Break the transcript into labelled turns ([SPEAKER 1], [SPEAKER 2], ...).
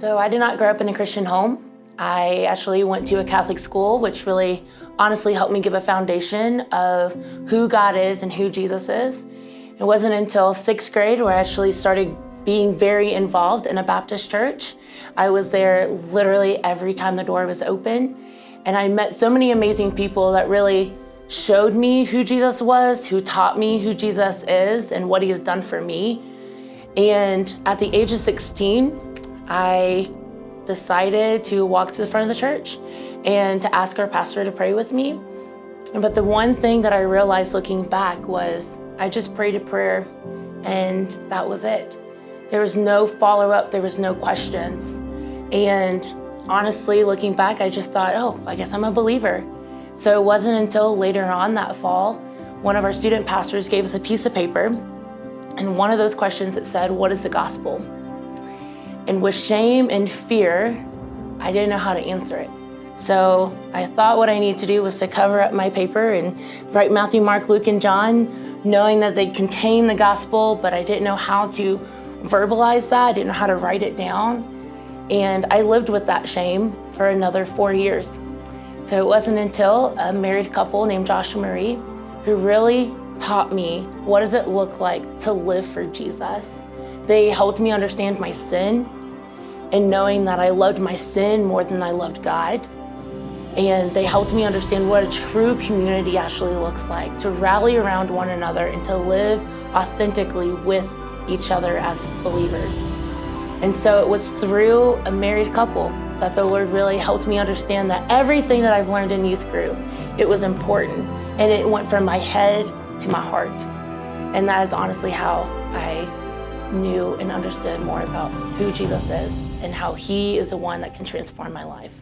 [SPEAKER 1] So I did not grow up in a Christian home. I actually went to a Catholic school, which really honestly helped me give a foundation of who God is and who Jesus is. It wasn't until 6th grade where I actually started being very involved in a Baptist church. I was there literally every time the door was open. And I met so many amazing people that really showed me who Jesus was, who taught me who Jesus is and what he has done for me. And at the age of 16, I decided to walk to the front of the church and to ask our pastor to pray with me. But the one thing that I realized looking back was I just prayed a prayer and that was it. There was no follow-up, there was no questions. And honestly, looking back, I just thought, oh, I guess I'm a believer. So it wasn't until later on that fall, one of our student pastors gave us a piece of paper, and one of those questions, it said, what is the gospel? And with shame and fear, I didn't know how to answer it. So I thought what I needed to do was to cover up my paper and write Matthew, Mark, Luke, and John, knowing that they contain the gospel, but I didn't know how to verbalize that. I didn't know how to write it down. And I lived with that shame for another 4 years. So it wasn't until a married couple named Josh and Marie who really taught me what does it look like to live for Jesus. They helped me understand my sin and knowing that I loved my sin more than I loved God. And they helped me understand what a true community actually looks like, to rally around one another and to live authentically with each other as believers. And so it was through a married couple that the Lord really helped me understand that everything that I've learned in youth group, it was important. And it went from my head to my heart. And that is honestly how I knew and understood more about who Jesus is and how he is the one that can transform my life.